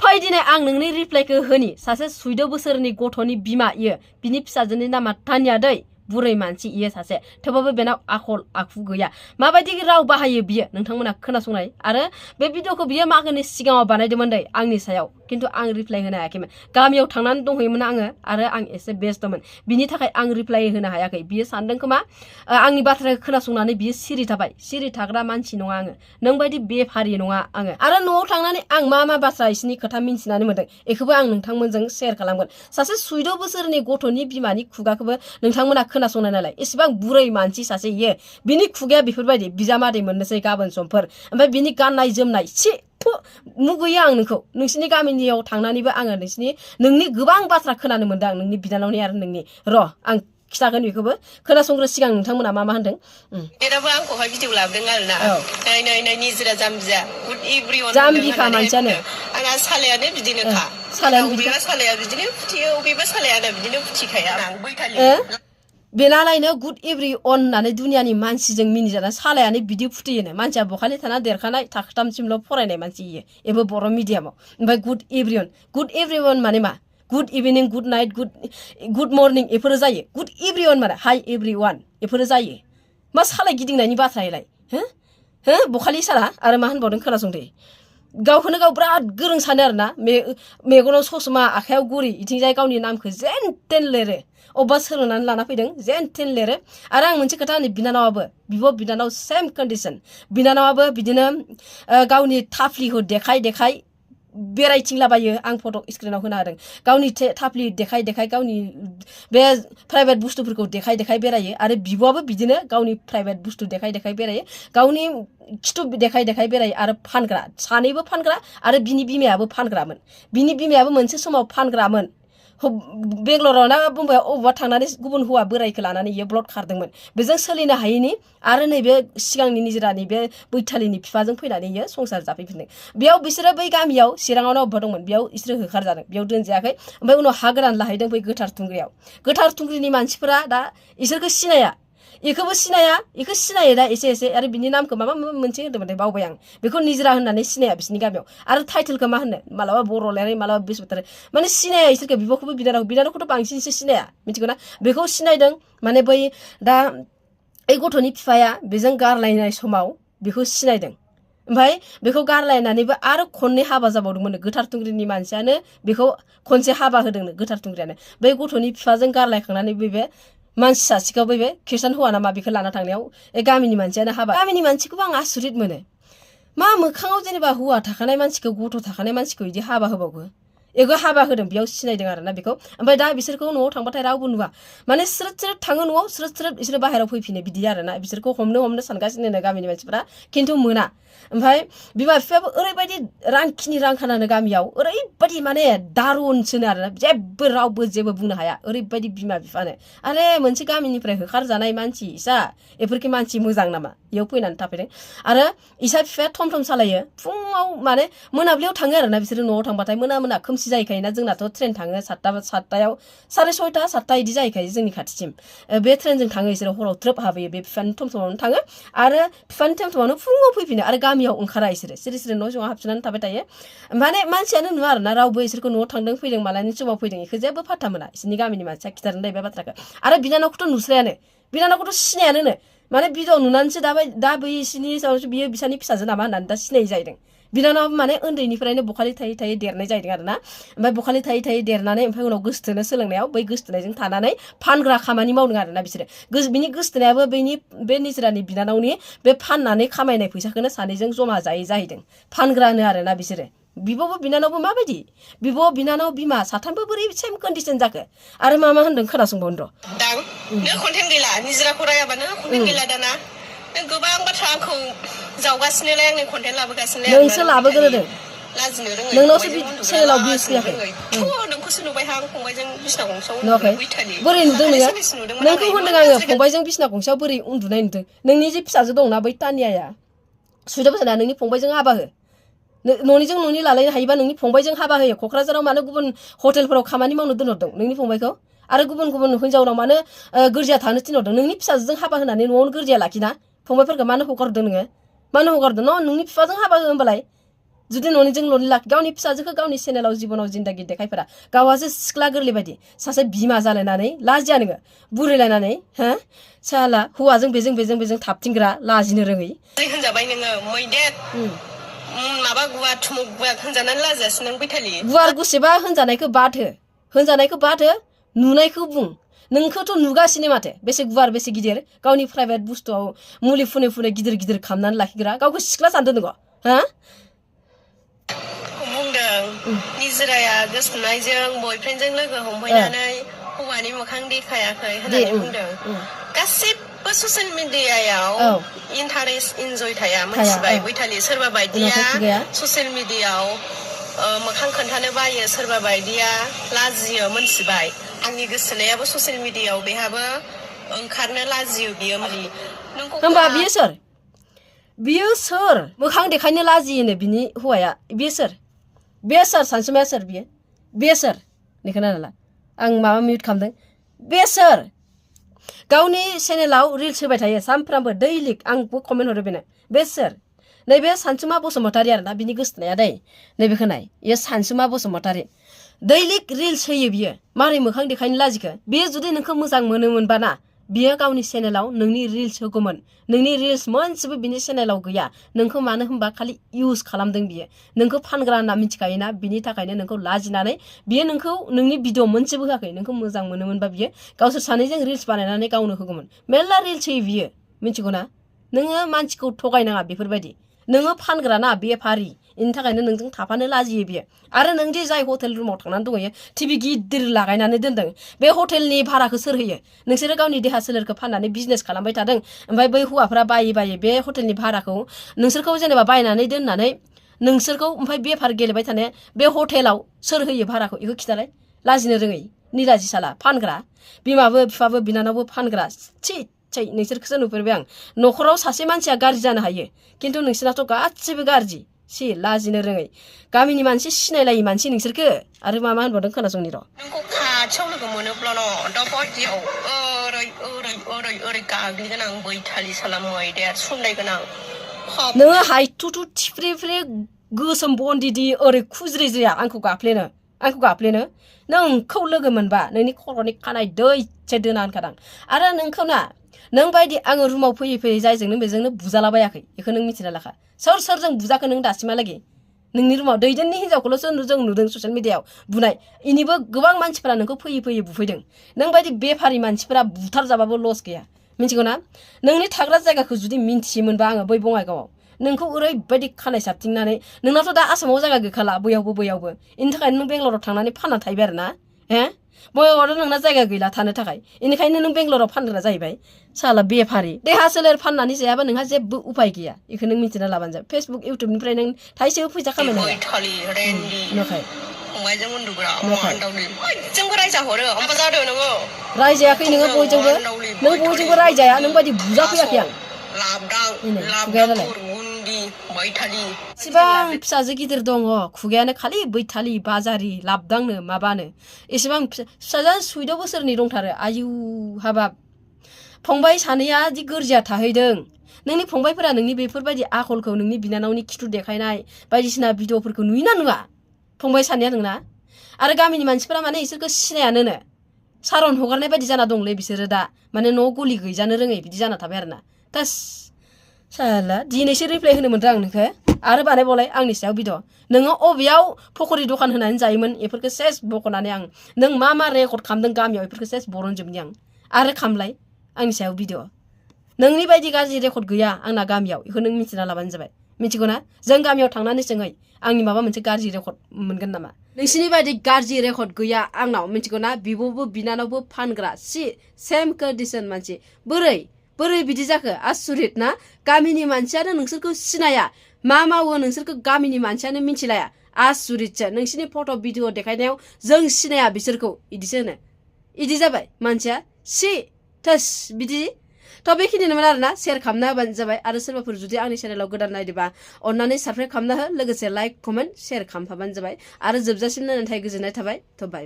फै दिनै आं नोंनि रिप्लाइखौ होनि सासे 14 बोसोरनि गथ'नि बिमा इयो बिनि फिसाजोनि नामा तानिया दै बुरै मानसि इयो सासे थेवबाबो बेनाव आखल आखु गैया माबायदि राव बाहायो बियो नोंथांमोना खोनासंनाय आरो बे भिडिअखौ बियो मागोनि सिगाङाव बानायदोंमोन दै आंनि सायाव खिन्थु आं रिप्लाइ होनो हायाखैमोन गामियाव थांनानै दंहैयोमोन आङो आरो आं एसे बेस्थ'मोन बिनि थाखाय आं रिप्लाइ होनो हायाखै बियो सानदों खोमा आंनि बाथ्राखौ खोनासंनानै बियो सिरि थाबाय सिरि थाग्रा मानसि नङा आङो नों बायदि बेफारि नङा आङो आरो न'आव थांनानै आं मा बाथ्रा इसिनि खोथा मिन्थिनानै मोनदों बेखौबो आं नोंथांमोनजों शेयार खालामगोन सासे 14 बोसोरनि गथ'नि बिमानि खुगाखौबो नोंथांमोना खोनासंनाय नालाय एसेबां बुरै मानसि सासे इयो बिनि खुगाया बेफोरबायदि बिजामादै मोननोसै गाबोन समफोर ओमफ्राय बिनि गाननाय जोमनाय सि मुगैयो आं नोंखौ नोंसिनि गामिनियाव थांनानैबो आङो नोंनि गोबां बाथ्रा खोनानो मोनदों आं नोंनि बिनानावनि आरो नोंनि र' आं खिथागोन बेखौबो खोनासंग्रो सिगां नोंथांमोना मा होनदों एराबो आंखौहाय भिडिअ लाबोदों आरोना नै निजिरा जाम्बिया गुड एभ्रिवन जाम्बिखा मानसियानो आंना सालायानो बिदिनोखा अबेबा सालाया बिदिनो फुथियो अबेबा सालायानो बिदिनो फुथिखाया आं बैखालि बेनालायनो गुड एभ्रि अन होननानै दुनियानि मानसिजों मिनिजाना सालायानो बिदि फुथियोनो मानसिया बखालि थाना देरखानाय थाखोथामसिमल' फरायनाय मानसि इयो एबो बर' मिडियामाव ओमफ्राय गुड एभ्रिवन माने मा गुड इभिनिं गुड नाइट गुड मर्निं बेफोरो जायो गुड एभ्रिवन माने हाइ एभ्रिवान बेफोरो जायो मा सालाय गिदिंनायनि बाथ्रायालाय हो बखालि साला आरो मा होनबावदों खोनासंदे गावखौनो गाव बिराद गोरों सानो आरोना मेगनाव ससमा आखायाव गुरि इथिंजाय गावनि नामखौ जेन तेन लिरो अबेबा सोलोंनानै लाना फैदों जेन तेन लिरो आरो आं मोनसे खोथा होनो बिनानावाबो बिब' बिनानाव सेम कन्डिसन बिनानावाबो बिदिनो गावनि थाफ्लिखौ देखाय बेरायथिंलाबायो आं फट' स्क्रिनाव होना होदों गावनि थाफ्लि देखाय गावनि बे प्राइभेट बुस्थुफोरखौ देखाय बेरायो आरो बिब'आबो बिदिनो गावनि प्राइभेट बुस्थु देखाय बेरायो गावनि खिथु देखाय बेरायो आरो फानग्रा सानैबो फानग्रा आरो बिनि बिमायाबो फानग्रामोन बिनि बिमायाबो मोनसे समाव फानग्रामोन बेंगलराव ना बम्बाइआव अबावबा थांनानै गुबुन हौवा बोरायखौ लानानै इयो ब्लड खारदोंमोन बेजों सोलिनो हायैनि आरो नैबे सिगांनि निजिरानि बे बैथालिनि बिफाजों फैनानै इयो संसार जाफैफिनदों बेयाव बिसोरो बै गामियाव चिराङावनो अबेबा दंमोन बेयाव इसोरो होखारजादों बेयाव दोनजायाखै ओमफ्राय उनाव हा गोदान लाहैदों बै गोथार थुंग्रिनि मानसिफोरा दा इसोरखौ सिनाया इखौबो सिनाया इखौ सिनायो दा एसे आरो बिनि नामखौ माबा मोनसे होदोंमोन बावबाय आं बेखौ निजिरा होननानै सिनाया बिसिनि गामियाव आरो टाइटेलखौ मा होनो मालाबा बर' लिरनाय मालाबा बिस्वतारी माने सिनाया इसोरखौ बिब'खौबो बिनानावखौथ' बांसिनसो सिनाया मिथिगौना बेखौ सिनायदों माने बै दा ओइ गथ'नि बिफाया बेजों गारलायनाय समाव बेखौ सिनायदों ओमफ्राय बेखौ गारलायनानैबो आरो खननै हाबा जाबावदोंमोन गोथार थुंग्रिनि मानसियानो बेखौ खनसे हाबा होदोंनो गोथार थुंग्रियानो बै गथ'नि बिफाजों गारलायखांनानै बे मानसि सासेखौ बे खृष्टान हौवा नामा बेखौ लाना थांनायाव गामिनि मानसियानो हाबा गामिनि मानसिखौबो आं आसुरित मोनो मा मोखाङाव जेनेबा हौवा थाखानाय मानसिखौ गथ' थाखानाय मानसिखौ बिदि हाबा होबावो एगो हाबा होदों बेयाव सिनायदों आरोना बेखौ ओमफ्राय दा बिसोरखौ न'आव थांबाथाय रावबो नुवा माने स्रोद थाङो न'आव स्रोद बिसोरो बाहेरायाव फैफिनो बिदि आरोना बिसोरखौ हमनो सानगासिनो गामिनि मानसिफ्रा खिन्थु मोना ओमफ्राय बिमा बिफायाबो ओरैबायदि रांखिनि रां खानानो गामियाव ओरैबायदि माने दारुनसोनो आरोना जेबो रावबो जेबो बुंनो हाया ओरैबायदि बिमा बिफानो आरे मोनसे गामिनिफ्राय होखारजानाय मानसि इसा एफोरखि मानसि मोजां नामा इयाव फैनानै थाफैदों आरो इसा बिफाया थम सालायो फुङाव माने मोनाब्लियाव थाङो आरोना बिसोरो न'आव थांबाथाय मोना खोमसि जाहैखायोना जोंनाथ' ट्रेन थाङो 7टायाव 6:30 7टा इदि जाहैखायो जोंनि खाथिसिम बे ट्रेनजों थाङो बिसोरो हराव ट्रोप हाबोयो बे बिफानि थमथमावनो थाङो आरो बिफानि थमथमावनो फुङाव फैफिनो आरो गामियाव ओंखारा इसोरो सिरि न' सिङाव हाबसोनानै थाबाय थायो माने मानसियानो नुवा आरोना रावबो इसोरखौ न'आव थांदों फैदों मालानि समाव फैदों बेखौ जेबो फात्ता मोना इसोरनि गामिनि मानसिया खिथादों बे बाथ्राखौ आरो बिनानावखौथ' नुस्रायानो बिनानावखौथ' सिनायानो माने भिडिअ नुनानैसो दा बै इसिनि सायावसो बियो बिसानि फिसाजो नामा होननानै दा सिनाय जाहैदों बिनानाव माने उन्दैनिफ्रायनो बखालि थायै देरनाय जाहैदों आरोना ओमफ्राय बखालि थायै देरनानै ओमफ्राय उनाव गोसोथोनो सोलोंनायाव बै गोसोथोनायजों थानानै फानग्रा खामानि मावदों आरोना बिसोरो बिनि गोसोथोनायाबो बे निजिरानि बिनानावनि बे फाननानै खामायनाय फैसाखौनो सानैजों जमा जायै जाहैदों फानग्रानो आरोना बिसोरो बिब'बो बिनानावबो माबायदि बिब' बिनानाव बिमा साथामबो बोरै सेम कन्डिसन जाखो आरो मा होनदों खोनासंबावनो दां नों कन्टेन्ट गैला निजिराखौ रायाबानो कन्टेन्ट गैला दाना नों गोबां बाथ्रा आंखौ जावगासिनोलाय आंनि कन्टेन्ट लाबोगासिनो नोंसो लाबोग्रोदों लाजिनो रोङै नोंनावसो चेनेलाव भिउस फैयाखै नोंखौसो नुबाय आं फंबायजों बिसना गंसेयाव नुवाखै बोरै नुदों नोंखौ होनदों आङो फंबायजों बिसना गंसेयाव बोरै उन्दुनाय नुदों नोंनि जे फिसाजो दंना बै तानियाया 14 बोसोरना नोंनि फंबायजों हाबा हो न'नि लालायनो हायोबा नोंनि फंबायजों हाबा होयो क'क्राझाराव मानो गुबुन हटेलफोराव खामानि मावनो दोनहरदों नोंनि फंबायखौ आरो गुबुन हिनजावनाव मानो गोरजिया थानो थिनहरदों नोंनि फिसाजों हाबा होनानै न'आवनो गोरजिया लाखिना फंबायफोरखौ मानो हगारदों नोङो मानो हगारदों नोंनि बिफाजों हाबा हो होमबालाय जुदि न'निजों न'नि लाखि गावनि फिसाजोखौ गावनि चेनेलाव जिबनाव जिन्दागि देखायफोरा गावहासो सिख्ला गोरलै बायदि सासे बिमा जालायनानै लाजिया नोङो बुरैलायनानै हो साला हौवाजों बेजों थाबथिंग्रा लाजिनो रोङै होनजाबाय नोङो मैदेर माबा गुवार थुमुक गुवार होनजानानै लाजियासै नों बैथालि गुवार गुसेबा होनजानायखौ बाद हो नुनायखौ बुं नोंखौथ' नुगासिनो माथो बेसे गुवार बेसे गिदिर गावनि प्राइभेट बुस्थुआव मुलि फुनै गिदिर खालामनानै लाखिग्रा गावखौ सिख्ला सानदों नोङो हा बुंदों निजिराया गोसोनायजों बयफ्रेन्डजों लोगो हमहैनानै हौवानि मोखां देखायाखै होननानै बुंदों गासिबो ससियेल मिडियायाव इन्टारेस्ट इन्जय थाया मिथिबाय बैथालि सोरबा बायदिया ससियेल मिडियायाव मोखां खोन्थानो बायो सोरबा बायदिया लाजियो मिथिबाय आंनि गोसोनायाबो ससियेल मिडियायाव बेहाबो ओंखारनो लाजियो बियो माने होमबा बियो सोर मोखां देखायनो लाजियोनो बिनि हौवाया बे सोर सानसुमाया सोर बे सोर खोनाला आं माबा मिउट खालामदों बे सोर गावनि चेनेलाव रिल्स होबाय थायो सानफ्रामबो दैलिक आंबो कमेन्ट हरो बेनो बे सोर नैबे सानसुमा बसुमतारी आरोना बिनि गोसोनाया दै नैबेखौ नाय बेयो सानसुमा बसुमतारी दैलिक रिल्स होयो बियो मारै मोखां देखायनो लाजिखो बियो जुदि नोंखौ मोजां मोनोमोनबा ना बियो गावनि चेनेलाव नोंनि रिल्स होगौमोन नोंनि रिल्स मोनसेबो बिनि चेनेलाव गैया नोंखौ मानो होनबा खालि इउज खालामदों बियो नोंखौ फानग्रा होनना मिथिखायोना बिनि थाखायनो नोंखौ लाजिनानै बियो नोंखौ नोंनि भिडिअ मोनसेबो होआखै नोंखौ मोजां मोनोमोनबा बियो गावसोर सानैजों रिल्स बानायनानै गावनो होगौमोन मेरला रिल्स होयो बियो मिथिगौ ना नोङो मानसिखौ थगायनाङा बेफोरबायदि नोङो फानग्रा ना बेफारि इनि थाखायनो नोंजों थाफानो लाजियो बियो आरो नों दि जाय हटेल रुमाव थांनानै दंहैयो टिभि गिदिर लागायनानै दोनदों बे हटेलनि भाराखौ सोर होयो नोंसोरो गावनि देहा सोलेरखौ फाननानै बिजनेस खालामबाय थादों ओमफ्राय बै हौवाफ्रा बायै बे हटेलनि भाराखौ नोंसोरखौ जेनेबा बायनानै दोननानै नोंसोरखौ ओमफ्राय बेफार गेलेबाय थानाया बे हटेलाव सोर होयो भाराखौ बेखौ खिथालाय लाजिनो रोङै निलाजि साला फानग्रा बिमाबो बिफाबो बिनानावबो फानग्रा थै नोंसोरखौसो नुफेरबाय आं न'खराव सासे मानसिया गाज्रि जानो हायो खिन्थु नोंसोरनाथ' गासिबो गाज्रि लाजिनो रोङै गामिनि मानसि सिनायलायै मानसि नोंसोरखो आरो मा होनबावदों खोनासंनि र' नोंखौ खाथियाव लोगो मोनोब्ला दा बादियाव ओरै गाग्लिगोन आं बैथालि साला मैदेर सुननाय गोनां नोङो हायथुथु थिफ्रे गोसोम बन्दिदि ओरै खुज्रिज्रिया आंखौ गाफ्लेनो नोंखौ लोगो मोनबा नोंनि खर'नि खानाय दैसे दोना होनखादां आरो नोंखौ ना नों बायदि आङो रुमाव फैयै जायजोंनो बेजोंनो बुजालाबायाखै बेखौ नों मिथिना लाखा सोरजों बुजाखो नों दासिमहालागै नोंनि रुमाव दैदेननि हिनजावखौल'सो जों नुदों ससियेल मिडियायाव बुनाय इनिबो गोबां मानसिफोरा नोंखौ फैयै बुफैदों नों बायदि बेफारि मानसिफोरा बुथारजाबाबो लस गैया मिथिगौ ना नोंनि थाग्रा जायगाखौ जुदि मिन्थियोमोनबा आङो बै बङाइगावआव नोंखौ ओरैबायदि खानाय साबथिंनानै नोंनाथ' दा आसामाव जायगा गैखाला बैयावबो इनि थाखायनो नों बेंगलराव थांनानै फानना थाहैबाय आरो ना बङाइगावआवथ' नोंना जायगा गैला थानो थाखाय इनिखायनो नों बेंगलराव फानग्रा जाहैबाय साला बेफारि देहा सोलेर फाननानै जायाबा नोंहा जेबो उपाय गैया बेखौ नों मिथिना लाबानो जाबाय फेसबुक इउटुबनिफ्राय नों थाइसेबो फैसा खामायनो हाया रायजायाखै नोङो बयजोंबो नों बयजोंबो रायजाया नों बायदि बुजाफैयाखै आं इसिबां फिसाजो गिदिर दङ खुगायानो खालि बैथालि बाजारि लाबदांनो माबानो इसिबां फिसाजोआ 14 बोसोरनि दंथारो आयु हाबाब फंबाय सानैया दि गोरजिया थाहैदों नोंनि फंबायफोरा नोंनि बेफोरबायदि आखलखौ नोंनि बिनानावनि खिथु देखायनाय बायदिसिना भिडिअफोरखौ नुयोना नुवा फंबाय सानैया नोंना आरो गामिनि मानसिफोरा माने इसोरखौ सिनायानोनो सारन हगारनाय बायदि जाना दंलै बिसोरो दा माने न' गलि गैजानो रोङै बिदि जाना थाबाय आरोना तास साला दिनैसो रिप्लाय होनो मोनदों आं नोंखौ आरो बानायबावलाय आंनि सायाव भिडिअ नोङो अबेयाव फकरि दखान होनानै जायोमोन बेफोरखौ सेस बख'नानै आं नों मा रेकर्ड खालामदों गामियाव बेफोरखौ सेस बरनजोबनि आं आरो खामलाय आंनि सायाव भिडिअ नोंनि बायदि गाज्रि रेकर्ड गैया आंना गामियाव बेखौ नों मिथिना लाबानो जाबाय मिथिगौ ना जों गामियाव थांनानै सोङै आंनि माबा मोनसे गाज्रि रेकर्ड मोनगोन नामा नोंसिनि बायदि गाज्रि रेकर्ड गैया आंनाव मिथिगौ ना बिब'बो बिनानावबो फानग्रा सेम कन्डिशन मानसि बोरै बिदि जाखो आसुरित ना गामिनि मानसियानो नोंसोरखौ सिनाया मा मावो नोंसोरखौ गामिनि मानसियानो मिथिलाया आसुरितसो नोंसिनि फट' भिडिअ देखायनायाव जों सिनाया बिसोरखौ इदिसो होनो इदि जाबाय मानसिया थोस बिदि थ' बेखिनिनोमोन आरोना शेयार खालामना होबानो जाबाय आरो सोरबाफोर जुदि आंनि चेनेलाव गोदान नायदोंबा अन्नानै साबस्क्राइब खालामना हो लोगोसे लाइक कमेन्ट शेयार खालामफाबानो जाबाय आरो जोबजासिम नायनायनि थाखाय गोजोननाय थाबाय थ' बाय